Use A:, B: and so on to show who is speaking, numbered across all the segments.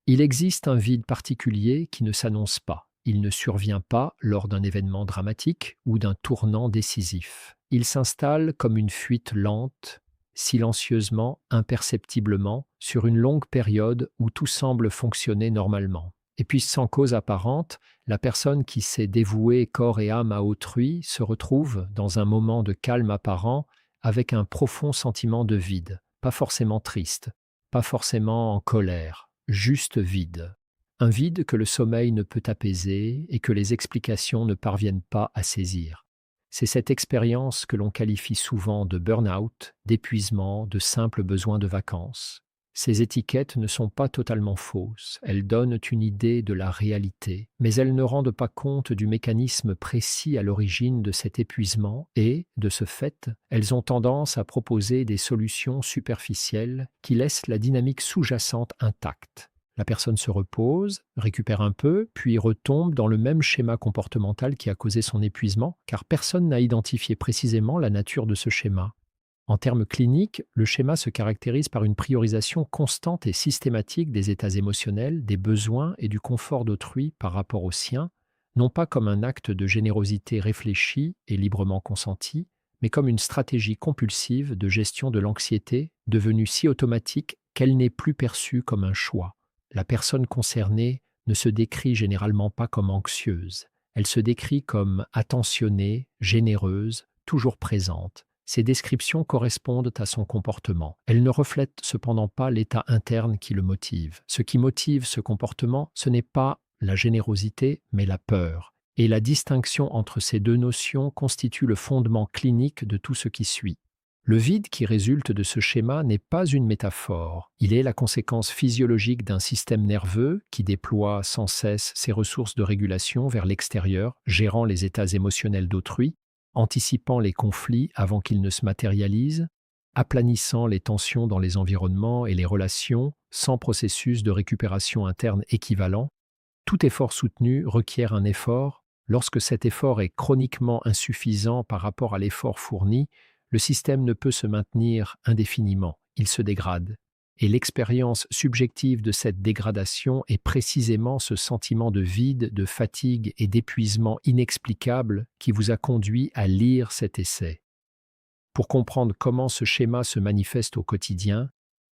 A: Il existe un vide particulier qui ne s'annonce pas. Il ne survient pas lors d'un événement dramatique ou d'un tournant décisif. Il s'installe comme une fuite lente, silencieusement, imperceptiblement, sur une longue période où tout semble fonctionner normalement. Et puis, sans cause apparente, la personne qui s'est dévouée corps et âme à autrui se retrouve, dans un moment de calme apparent, avec un profond sentiment de vide, pas forcément triste, pas forcément en colère, juste vide. Un vide que le sommeil ne peut apaiser et que les explications ne parviennent pas à saisir. C'est cette expérience que l'on qualifie souvent de burn-out, d'épuisement, de simple besoin de vacances. Ces étiquettes ne sont pas totalement fausses, elles donnent une idée de la réalité, mais elles ne rendent pas compte du mécanisme précis à l'origine de cet épuisement et, de ce fait, elles ont tendance à proposer des solutions superficielles qui laissent la dynamique sous-jacente intacte. La personne se repose, récupère un peu, puis retombe dans le même schéma comportemental qui a causé son épuisement, car personne n'a identifié précisément la nature de ce schéma. En termes cliniques, le schéma se caractérise par une priorisation constante et systématique des états émotionnels, des besoins et du confort d'autrui par rapport aux siens, non pas comme un acte de générosité réfléchi et librement consenti, mais comme une stratégie compulsive de gestion de l'anxiété devenue si automatique qu'elle n'est plus perçue comme un choix. La personne concernée ne se décrit généralement pas comme anxieuse, elle se décrit comme attentionnée, généreuse, toujours présente. Ces descriptions correspondent à son comportement. Elles ne reflètent cependant pas l'état interne qui le motive. Ce qui motive ce comportement, ce n'est pas la générosité, mais la peur. Et la distinction entre ces deux notions constitue le fondement clinique de tout ce qui suit. Le vide qui résulte de ce schéma n'est pas une métaphore. Il est la conséquence physiologique d'un système nerveux qui déploie sans cesse ses ressources de régulation vers l'extérieur, gérant les états émotionnels d'autrui, anticipant les conflits avant qu'ils ne se matérialisent, aplanissant les tensions dans les environnements et les relations sans processus de récupération interne équivalent. Tout effort soutenu requiert un effort. Lorsque cet effort est chroniquement insuffisant par rapport à l'effort fourni, le système ne peut se maintenir indéfiniment, il se dégrade. Et l'expérience subjective de cette dégradation est précisément ce sentiment de vide, de fatigue et d'épuisement inexplicable qui vous a conduit à lire cet essai. Pour comprendre comment ce schéma se manifeste au quotidien,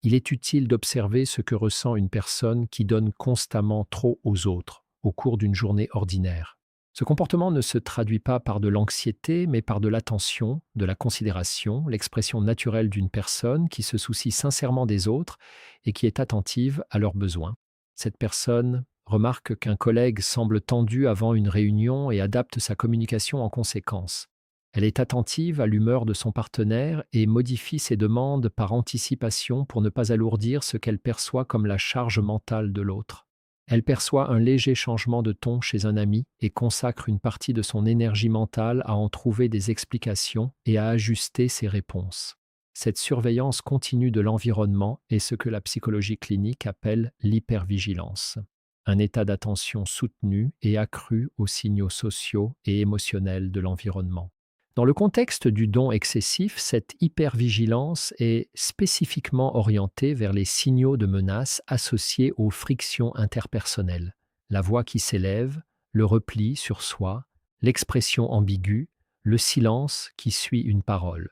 A: il est utile d'observer ce que ressent une personne qui donne constamment trop aux autres au cours d'une journée ordinaire. Ce comportement ne se traduit pas par de l'anxiété, mais par de l'attention, de la considération, l'expression naturelle d'une personne qui se soucie sincèrement des autres et qui est attentive à leurs besoins. Cette personne remarque qu'un collègue semble tendu avant une réunion et adapte sa communication en conséquence. Elle est attentive à l'humeur de son partenaire et modifie ses demandes par anticipation pour ne pas alourdir ce qu'elle perçoit comme la charge mentale de l'autre. Elle perçoit un léger changement de ton chez un ami et consacre une partie de son énergie mentale à en trouver des explications et à ajuster ses réponses. Cette surveillance continue de l'environnement est ce que la psychologie clinique appelle l'hypervigilance, un état d'attention soutenu et accru aux signaux sociaux et émotionnels de l'environnement. Dans le contexte du don excessif, cette hypervigilance est spécifiquement orientée vers les signaux de menace associés aux frictions interpersonnelles, la voix qui s'élève, le repli sur soi, l'expression ambiguë, le silence qui suit une parole.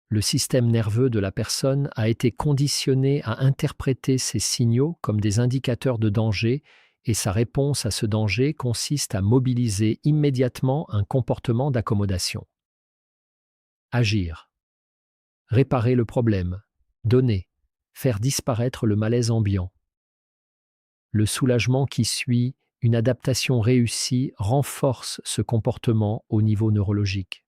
A: Le système nerveux de la personne a été conditionné à interpréter ces signaux comme des indicateurs de danger et sa réponse à ce danger consiste à mobiliser immédiatement un comportement d'accommodation. Agir, réparer le problème, donner, faire disparaître le malaise ambiant. Le soulagement qui suit une adaptation réussie renforce ce comportement au niveau neurologique.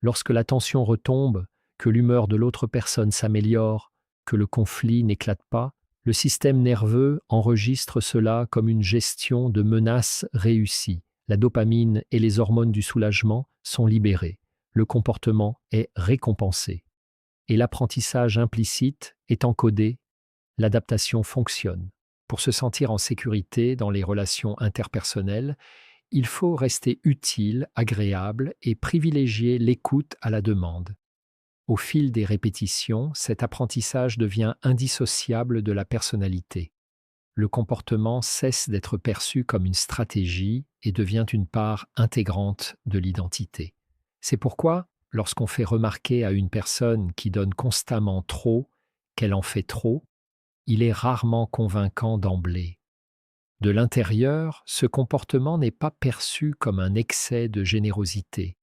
A: Lorsque la tension retombe, que l'humeur de l'autre personne s'améliore, que le conflit n'éclate pas, le système nerveux enregistre cela comme une gestion de menace réussie. La dopamine et les hormones du soulagement sont libérées. Le comportement est récompensé. Et l'apprentissage implicite est encodé, l'adaptation fonctionne. Pour se sentir en sécurité dans les relations interpersonnelles, il faut rester utile, agréable et privilégier l'écoute à la demande. Au fil des répétitions, cet apprentissage devient indissociable de la personnalité. le comportement cesse d'être perçu comme une stratégie et devient une part intégrante de l'identité. C'est pourquoi, lorsqu'on fait remarquer à une personne qui donne constamment trop qu'elle en fait trop, il est rarement convaincant d'emblée. De l'intérieur, ce comportement n'est pas perçu comme un excès de générosité,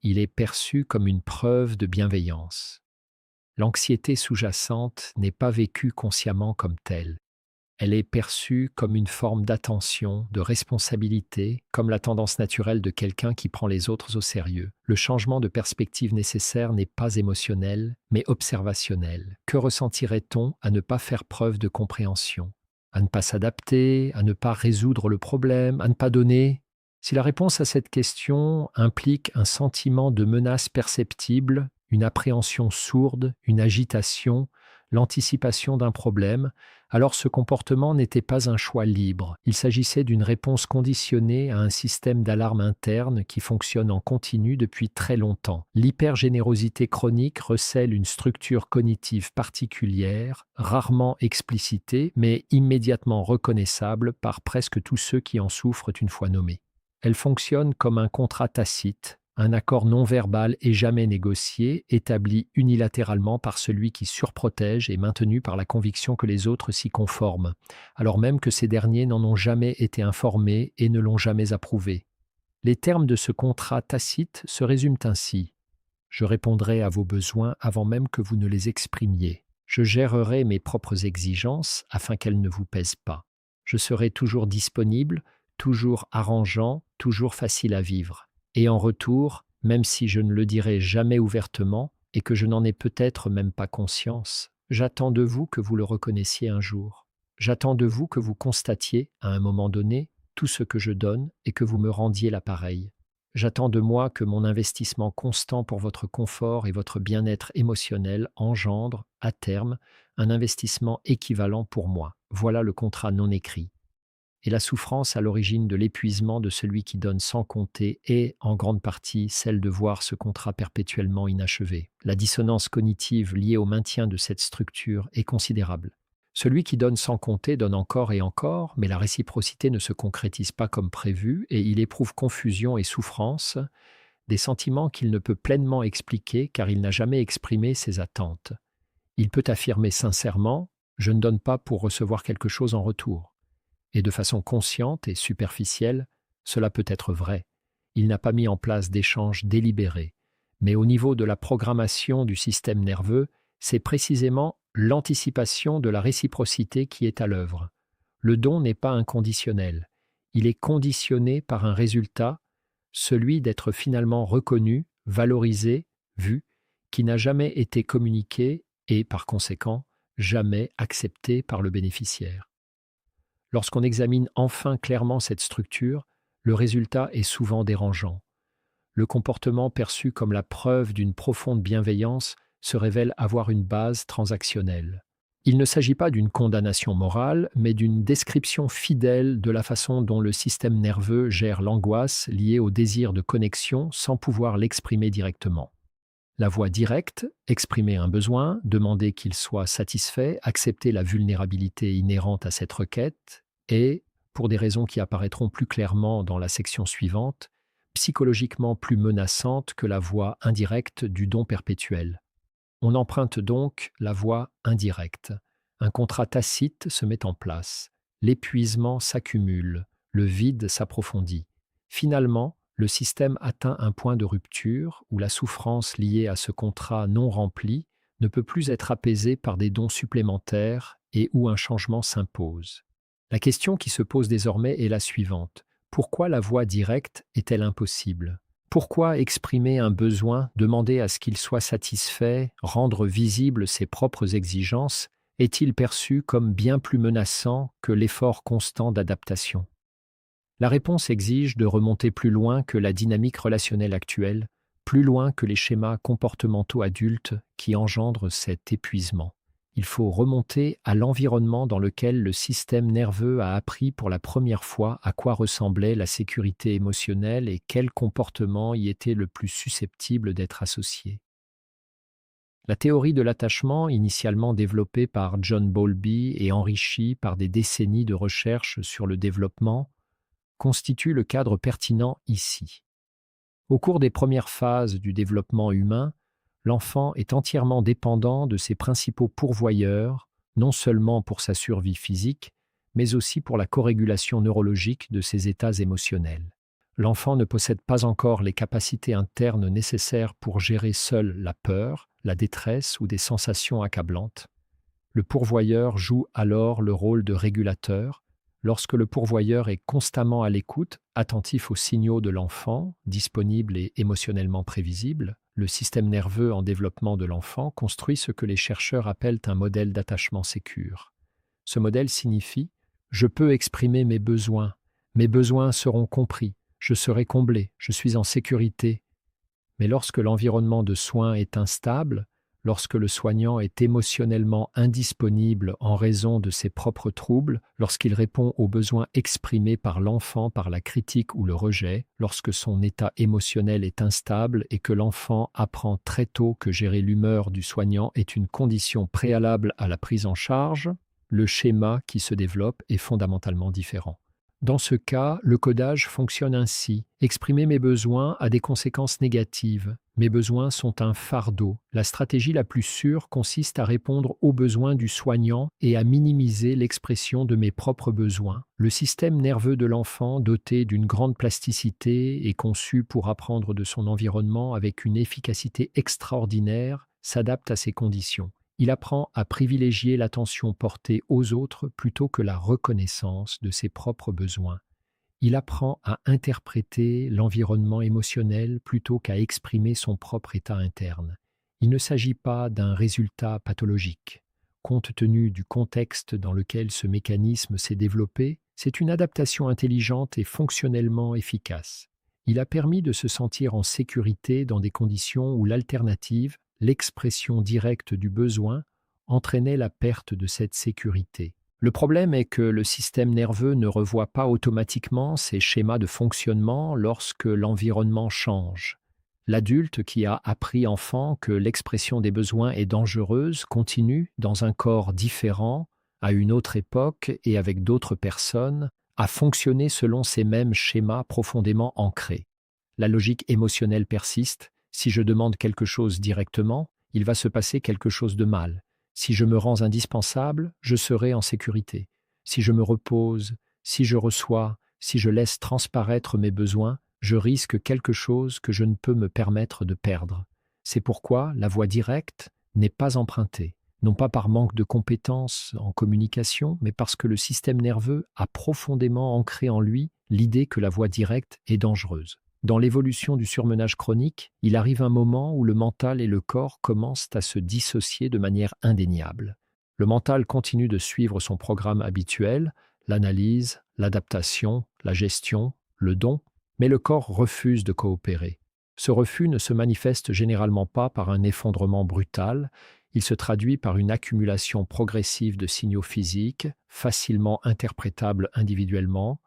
A: il est perçu comme une preuve de bienveillance. L'anxiété sous-jacente n'est pas vécue consciemment comme telle. Elle est perçue comme une forme d'attention, de responsabilité, comme la tendance naturelle de quelqu'un qui prend les autres au sérieux. Le changement de perspective nécessaire n'est pas émotionnel, mais observationnel. Que ressentirait-on à ne pas faire preuve de compréhension, à ne pas s'adapter, à ne pas résoudre le problème, à ne pas donner? Si la réponse à cette question implique un sentiment de menace perceptible, une appréhension sourde, une agitation, l'anticipation d'un problème, alors ce comportement n'était pas un choix libre. Il s'agissait d'une réponse conditionnée à un système d'alarme interne qui fonctionne en continu depuis très longtemps. L'hypergénérosité chronique recèle une structure cognitive particulière, rarement explicitée, mais immédiatement reconnaissable par presque tous ceux qui en souffrent une fois nommés. Elle fonctionne comme un contrat tacite, un accord non verbal et jamais négocié, établi unilatéralement par celui qui surprotège et maintenu par la conviction que les autres s'y conforment, alors même que ces derniers n'en ont jamais été informés et ne l'ont jamais approuvé. Les termes de ce contrat tacite se résument ainsi. Je répondrai à vos besoins avant même que vous ne les exprimiez. Je gérerai mes propres exigences afin qu'elles ne vous pèsent pas. Je serai toujours disponible, toujours arrangeant, toujours facile à vivre. Et en retour, même si je ne le dirai jamais ouvertement et que je n'en ai peut-être même pas conscience, j'attends de vous que vous le reconnaissiez un jour. J'attends de vous que vous constatiez, à un moment donné, tout ce que je donne et que vous me rendiez l'appareil. J'attends de moi que mon investissement constant pour votre confort et votre bien-être émotionnel engendre, à terme, un investissement équivalent pour moi. Voilà le contrat non écrit. Et la souffrance à l'origine de l'épuisement de celui qui donne sans compter est, en grande partie, celle de voir ce contrat perpétuellement inachevé. La dissonance cognitive liée au maintien de cette structure est considérable. Celui qui donne sans compter donne encore et encore, mais la réciprocité ne se concrétise pas comme prévu et il éprouve confusion et souffrance, des sentiments qu'il ne peut pleinement expliquer car il n'a jamais exprimé ses attentes. Il peut affirmer sincèrement « je ne donne pas pour recevoir quelque chose en retour ». Et de façon consciente et superficielle, cela peut être vrai. Il n'a pas mis en place d'échanges délibérés. Mais au niveau de la programmation du système nerveux, c'est précisément l'anticipation de la réciprocité qui est à l'œuvre. Le don n'est pas inconditionnel. Il est conditionné par un résultat, celui d'être finalement reconnu, valorisé, vu, qui n'a jamais été communiqué et, par conséquent, jamais accepté par le bénéficiaire. Lorsqu'on examine enfin clairement cette structure, le résultat est souvent dérangeant. Le comportement perçu comme la preuve d'une profonde bienveillance se révèle avoir une base transactionnelle. Il ne s'agit pas d'une condamnation morale, mais d'une description fidèle de la façon dont le système nerveux gère l'angoisse liée au désir de connexion sans pouvoir l'exprimer directement. La voie directe, exprimer un besoin, demander qu'il soit satisfait, accepter la vulnérabilité inhérente à cette requête, est, pour des raisons qui apparaîtront plus clairement dans la section suivante, psychologiquement plus menaçante que la voie indirecte du don perpétuel. On emprunte donc la voie indirecte. Un contrat tacite se met en place. L'épuisement s'accumule, le vide s'approfondit. Finalement, le système atteint un point de rupture où la souffrance liée à ce contrat non rempli ne peut plus être apaisée par des dons supplémentaires et où un changement s'impose. La question qui se pose désormais est la suivante. Pourquoi la voie directe est-elle impossible ? Pourquoi exprimer un besoin, demander à ce qu'il soit satisfait, rendre visibles ses propres exigences, est-il perçu comme bien plus menaçant que l'effort constant d'adaptation ? La réponse exige de remonter plus loin que la dynamique relationnelle actuelle, plus loin que les schémas comportementaux adultes qui engendrent cet épuisement. Il faut remonter à l'environnement dans lequel le système nerveux a appris pour la première fois à quoi ressemblait la sécurité émotionnelle et quel comportement y était le plus susceptible d'être associé. La théorie de l'attachement, initialement développée par John Bowlby et enrichie par des décennies de recherche sur le développement, constitue le cadre pertinent ici. Au cours des premières phases du développement humain, l'enfant est entièrement dépendant de ses principaux pourvoyeurs, non seulement pour sa survie physique, mais aussi pour la corrégulation neurologique de ses états émotionnels. L'enfant ne possède pas encore les capacités internes nécessaires pour gérer seul la peur, la détresse ou des sensations accablantes. Le pourvoyeur joue alors le rôle de régulateur. Lorsque le pourvoyeur est constamment à l'écoute, attentif aux signaux de l'enfant, disponible et émotionnellement prévisible, le système nerveux en développement de l'enfant construit ce que les chercheurs appellent un modèle d'attachement sécure. Ce modèle signifie « je peux exprimer mes besoins seront compris, je serai comblé, je suis en sécurité ». Mais lorsque l'environnement de soins est instable, lorsque le soignant est émotionnellement indisponible en raison de ses propres troubles, lorsqu'il répond aux besoins exprimés par l'enfant par la critique ou le rejet, lorsque son état émotionnel est instable et que l'enfant apprend très tôt que gérer l'humeur du soignant est une condition préalable à la prise en charge, le schéma qui se développe est fondamentalement différent. Dans ce cas, le codage fonctionne ainsi. Exprimer mes besoins a des conséquences négatives. Mes besoins sont un fardeau. La stratégie la plus sûre consiste à répondre aux besoins du soignant et à minimiser l'expression de mes propres besoins. Le système nerveux de l'enfant, doté d'une grande plasticité et conçu pour apprendre de son environnement avec une efficacité extraordinaire, s'adapte à ces conditions. Il apprend à privilégier l'attention portée aux autres plutôt que la reconnaissance de ses propres besoins. Il apprend à interpréter l'environnement émotionnel plutôt qu'à exprimer son propre état interne. Il ne s'agit pas d'un résultat pathologique. Compte tenu du contexte dans lequel ce mécanisme s'est développé, c'est une adaptation intelligente et fonctionnellement efficace. Il a permis de se sentir en sécurité dans des conditions où l'alternative, l'expression directe du besoin, entraînait la perte de cette sécurité. Le problème est que le système nerveux ne revoit pas automatiquement ses schémas de fonctionnement lorsque l'environnement change. L'adulte qui a appris enfant que l'expression des besoins est dangereuse continue, dans un corps différent, à une autre époque et avec d'autres personnes, à fonctionner selon ces mêmes schémas profondément ancrés. La logique émotionnelle persiste. Si je demande quelque chose directement, il va se passer quelque chose de mal. Si je me rends indispensable, je serai en sécurité. Si je me repose, si je reçois, si je laisse transparaître mes besoins, je risque quelque chose que je ne peux me permettre de perdre. C'est pourquoi la voie directe n'est pas empruntée, non pas par manque de compétences en communication, mais parce que le système nerveux a profondément ancré en lui l'idée que la voie directe est dangereuse. Dans l'évolution du surmenage chronique, il arrive un moment où le mental et le corps commencent à se dissocier de manière indéniable. Le mental continue de suivre son programme habituel, l'analyse, l'adaptation, la gestion, le don, mais le corps refuse de coopérer. Ce refus ne se manifeste généralement pas par un effondrement brutal, il se traduit par une accumulation progressive de signaux physiques, facilement interprétables individuellement,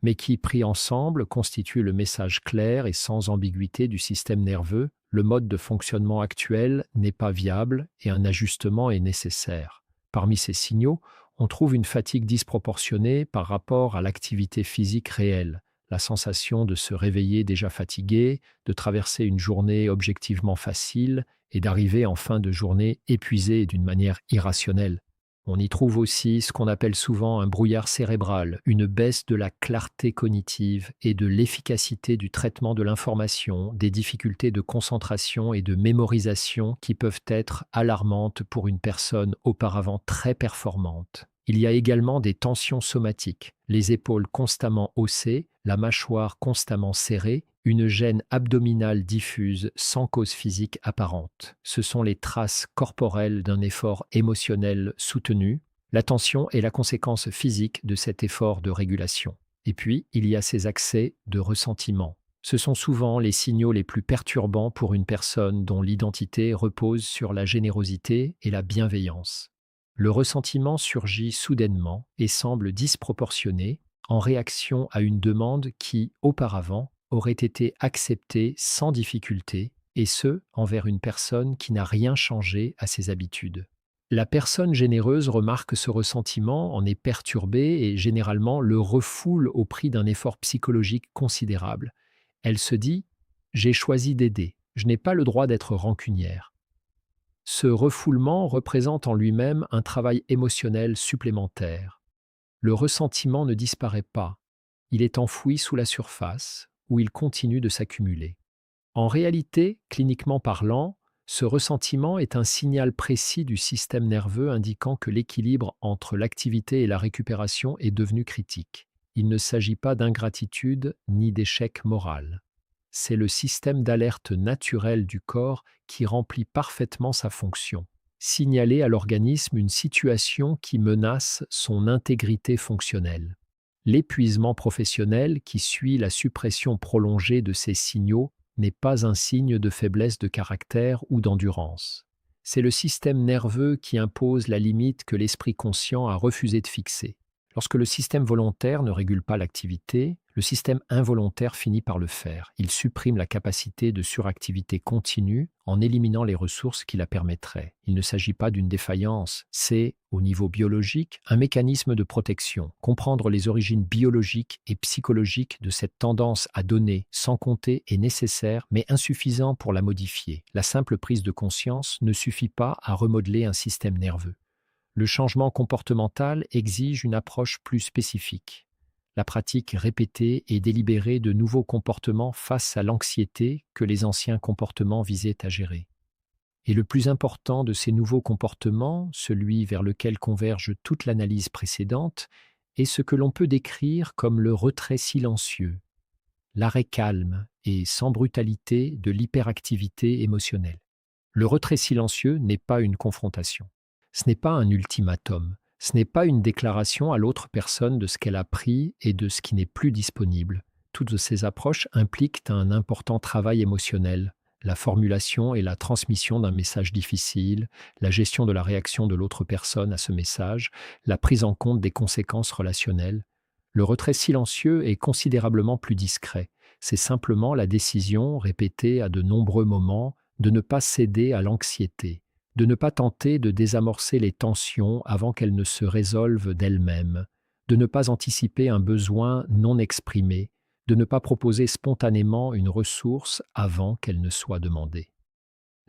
A: mais qui, pris ensemble, constituent le message clair et sans ambiguïté du système nerveux. Le mode de fonctionnement actuel n'est pas viable et un ajustement est nécessaire. Parmi ces signaux, on trouve une fatigue disproportionnée par rapport à l'activité physique réelle, la sensation de se réveiller déjà fatigué, de traverser une journée objectivement facile et d'arriver en fin de journée épuisé d'une manière irrationnelle. On y trouve aussi ce qu'on appelle souvent un brouillard cérébral, une baisse de la clarté cognitive et de l'efficacité du traitement de l'information, des difficultés de concentration et de mémorisation qui peuvent être alarmantes pour une personne auparavant très performante. Il y a également des tensions somatiques, les épaules constamment haussées, la mâchoire constamment serrée, une gêne abdominale diffuse sans cause physique apparente. Ce sont les traces corporelles d'un effort émotionnel soutenu. La tension est la conséquence physique de cet effort de régulation. Et puis, il y a ces accès de ressentiment. Ce sont souvent les signaux les plus perturbants pour une personne dont l'identité repose sur la générosité et la bienveillance. Le ressentiment surgit soudainement et semble disproportionné en réaction à une demande qui, auparavant, aurait été acceptée sans difficulté et ce, envers une personne qui n'a rien changé à ses habitudes. La personne généreuse remarque ce ressentiment, en est perturbée et généralement le refoule au prix d'un effort psychologique considérable. Elle se dit: j'ai choisi d'aider, je n'ai pas le droit d'être rancunière. Ce refoulement représente en lui-même un travail émotionnel supplémentaire. Le ressentiment ne disparaît pas, il est enfoui sous la surface, où il continue de s'accumuler. En réalité, cliniquement parlant, ce ressentiment est un signal précis du système nerveux indiquant que l'équilibre entre l'activité et la récupération est devenu critique. Il ne s'agit pas d'ingratitude ni d'échec moral. C'est le système d'alerte naturel du corps qui remplit parfaitement sa fonction. Signaler à l'organisme une situation qui menace son intégrité fonctionnelle. L'épuisement professionnel qui suit la suppression prolongée de ces signaux n'est pas un signe de faiblesse de caractère ou d'endurance. C'est le système nerveux qui impose la limite que l'esprit conscient a refusé de fixer. Lorsque le système volontaire ne régule pas l'activité, le système involontaire finit par le faire. Il supprime la capacité de suractivité continue en éliminant les ressources qui la permettraient. Il ne s'agit pas d'une défaillance, c'est, au niveau biologique, un mécanisme de protection. Comprendre les origines biologiques et psychologiques de cette tendance à donner sans compter est nécessaire, mais insuffisant pour la modifier. La simple prise de conscience ne suffit pas à remodeler un système nerveux. Le changement comportemental exige une approche plus spécifique. La pratique répétée et délibérée de nouveaux comportements face à l'anxiété que les anciens comportements visaient à gérer. Et le plus important de ces nouveaux comportements, celui vers lequel converge toute l'analyse précédente, est ce que l'on peut décrire comme le retrait silencieux, l'arrêt calme et sans brutalité de l'hyperactivité émotionnelle. Le retrait silencieux n'est pas une confrontation. Ce n'est pas un ultimatum, ce n'est pas une déclaration à l'autre personne de ce qu'elle a pris et de ce qui n'est plus disponible. Toutes ces approches impliquent un important travail émotionnel, la formulation et la transmission d'un message difficile, la gestion de la réaction de l'autre personne à ce message, la prise en compte des conséquences relationnelles. Le retrait silencieux est considérablement plus discret. C'est simplement la décision, répétée à de nombreux moments, de ne pas céder à l'anxiété, de ne pas tenter de désamorcer les tensions avant qu'elles ne se résolvent d'elles-mêmes, de ne pas anticiper un besoin non exprimé, de ne pas proposer spontanément une ressource avant qu'elle ne soit demandée.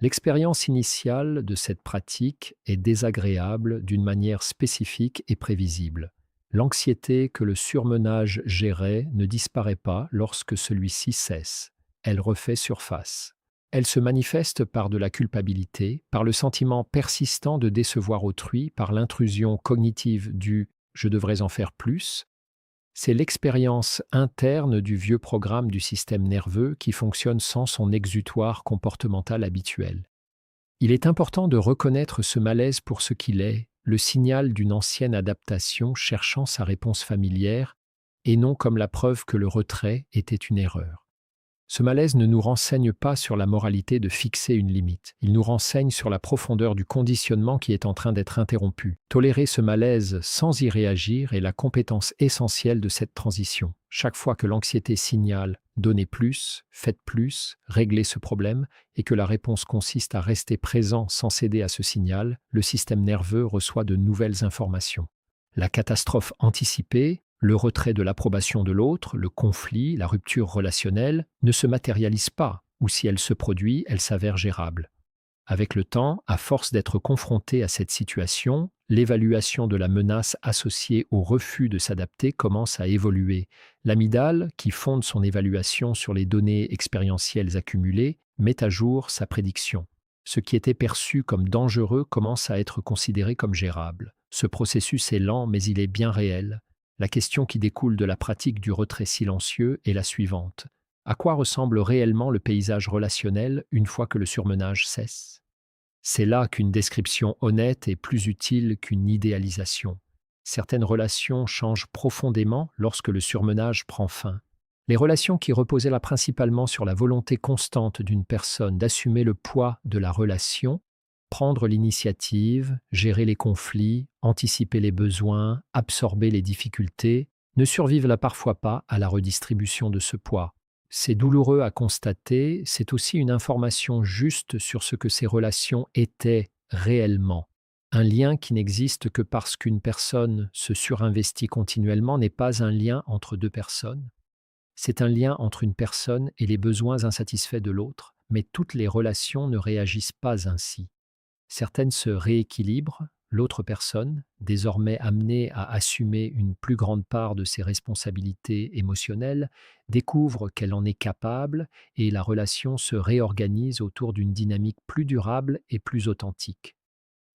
A: L'expérience initiale de cette pratique est désagréable d'une manière spécifique et prévisible. L'anxiété que le surmenage gérait ne disparaît pas lorsque celui-ci cesse. Elle refait surface. Elle se manifeste par de la culpabilité, par le sentiment persistant de décevoir autrui, par l'intrusion cognitive du « je devrais en faire plus ». C'est l'expérience interne du vieux programme du système nerveux qui fonctionne sans son exutoire comportemental habituel. Il est important de reconnaître ce malaise pour ce qu'il est, le signal d'une ancienne adaptation cherchant sa réponse familière, et non comme la preuve que le retrait était une erreur. Ce malaise ne nous renseigne pas sur la moralité de fixer une limite. Il nous renseigne sur la profondeur du conditionnement qui est en train d'être interrompu. Tolérer ce malaise sans y réagir est la compétence essentielle de cette transition. Chaque fois que l'anxiété signale « donnez plus, faites plus, réglez ce problème » et que la réponse consiste à rester présent sans céder à ce signal, le système nerveux reçoit de nouvelles informations. La catastrophe anticipée, le retrait de l'approbation de l'autre, le conflit, la rupture relationnelle ne se matérialisent pas, ou si elle se produit, elle s'avère gérable. Avec le temps, à force d'être confronté à cette situation, l'évaluation de la menace associée au refus de s'adapter commence à évoluer. L'amygdale, qui fonde son évaluation sur les données expérientielles accumulées, met à jour sa prédiction. Ce qui était perçu comme dangereux commence à être considéré comme gérable. Ce processus est lent, mais il est bien réel. La question qui découle de la pratique du retrait silencieux est la suivante. À quoi ressemble réellement le paysage relationnel une fois que le surmenage cesse? C'est là qu'une description honnête est plus utile qu'une idéalisation. Certaines relations changent profondément lorsque le surmenage prend fin. Les relations qui reposaient là principalement sur la volonté constante d'une personne d'assumer le poids de la relation, prendre l'initiative, gérer les conflits, anticiper les besoins, absorber les difficultés, ne survivent là parfois pas à la redistribution de ce poids. C'est douloureux à constater, c'est aussi une information juste sur ce que ces relations étaient réellement. Un lien qui n'existe que parce qu'une personne se surinvestit continuellement n'est pas un lien entre deux personnes. C'est un lien entre une personne et les besoins insatisfaits de l'autre, mais toutes les relations ne réagissent pas ainsi. Certaines se rééquilibrent, l'autre personne, désormais amenée à assumer une plus grande part de ses responsabilités émotionnelles, découvre qu'elle en est capable et la relation se réorganise autour d'une dynamique plus durable et plus authentique.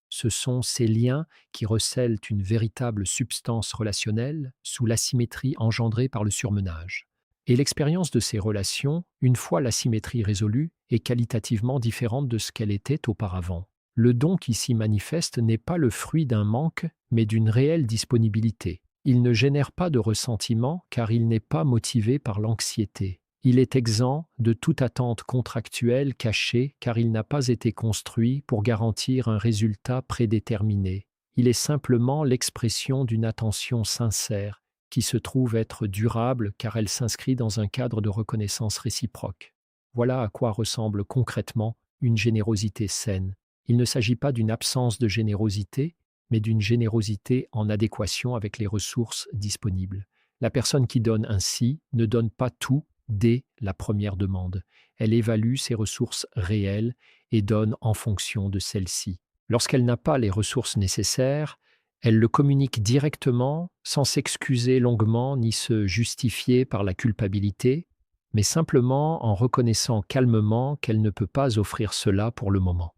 A: Ce sont ces liens qui recèlent une véritable substance relationnelle sous l'asymétrie engendrée par le surmenage. Et l'expérience de ces relations, une fois l'asymétrie résolue, est qualitativement différente de ce qu'elle était auparavant. Le don qui s'y manifeste n'est pas le fruit d'un manque, mais d'une réelle disponibilité. Il ne génère pas de ressentiment car il n'est pas motivé par l'anxiété. Il est exempt de toute attente contractuelle cachée car il n'a pas été construit pour garantir un résultat prédéterminé. Il est simplement l'expression d'une attention sincère qui se trouve être durable car elle s'inscrit dans un cadre de reconnaissance réciproque. Voilà à quoi ressemble concrètement une générosité saine. Il ne s'agit pas d'une absence de générosité, mais d'une générosité en adéquation avec les ressources disponibles. La personne qui donne ainsi ne donne pas tout dès la première demande. Elle évalue ses ressources réelles et donne en fonction de celles-ci. Lorsqu'elle n'a pas les ressources nécessaires, elle le communique directement, sans s'excuser longuement ni se justifier par la culpabilité, mais simplement en reconnaissant calmement qu'elle ne peut pas offrir cela pour le moment.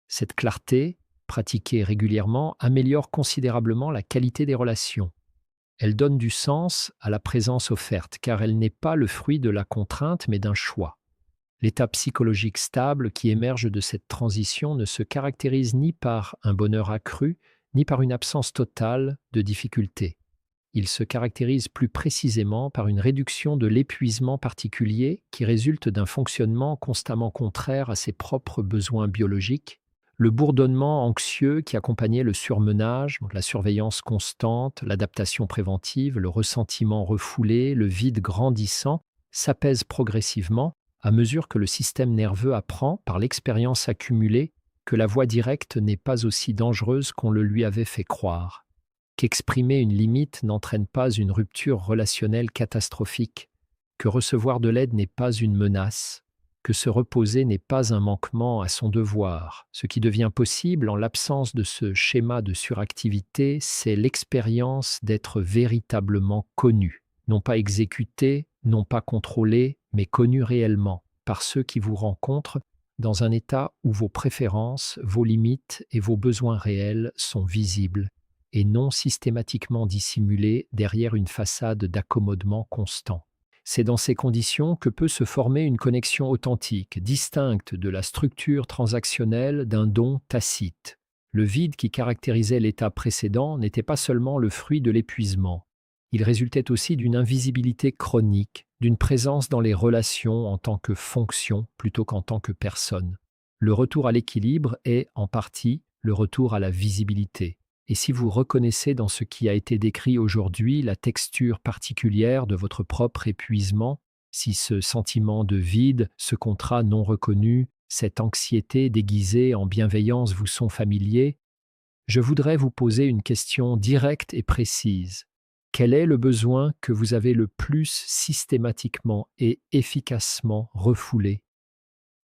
A: Cette clarté, pratiquée régulièrement, améliore considérablement la qualité des relations. Elle donne du sens à la présence offerte, car elle n'est pas le fruit de la contrainte, mais d'un choix. L'état psychologique stable qui émerge de cette transition ne se caractérise ni par un bonheur accru, ni par une absence totale de difficultés. Il se caractérise plus précisément par une réduction de l'épuisement particulier qui résulte d'un fonctionnement constamment contraire à ses propres besoins biologiques, le bourdonnement anxieux qui accompagnait le surmenage, donc la surveillance constante, l'adaptation préventive, le ressentiment refoulé, le vide grandissant, s'apaise progressivement à mesure que le système nerveux apprend, par l'expérience accumulée, que la voie directe n'est pas aussi dangereuse qu'on le lui avait fait croire, qu'exprimer une limite n'entraîne pas une rupture relationnelle catastrophique, que recevoir de l'aide n'est pas une menace, que se reposer n'est pas un manquement à son devoir. Ce qui devient possible en l'absence de ce schéma de suractivité, c'est l'expérience d'être véritablement connu, non pas exécuté, non pas contrôlé, mais connu réellement par ceux qui vous rencontrent dans un état où vos préférences, vos limites et vos besoins réels sont visibles et non systématiquement dissimulés derrière une façade d'accommodement constant. C'est dans ces conditions que peut se former une connexion authentique, distincte de la structure transactionnelle d'un don tacite. Le vide qui caractérisait l'état précédent n'était pas seulement le fruit de l'épuisement. Il résultait aussi d'une invisibilité chronique, d'une présence dans les relations en tant que fonction plutôt qu'en tant que personne. Le retour à l'équilibre est, en partie, le retour à la visibilité. Et si vous reconnaissez dans ce qui a été décrit aujourd'hui la texture particulière de votre propre épuisement, si ce sentiment de vide, ce contrat non reconnu, cette anxiété déguisée en bienveillance vous sont familiers, je voudrais vous poser une question directe et précise. Quel est le besoin que vous avez le plus systématiquement et efficacement refoulé?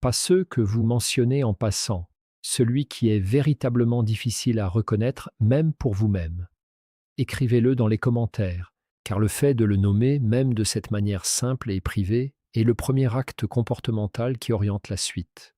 A: Pas ceux que vous mentionnez en passant, celui qui est véritablement difficile à reconnaître même pour vous-même. Écrivez-le dans les commentaires, car le fait de le nommer, même de cette manière simple et privée, est le premier acte comportemental qui oriente la suite.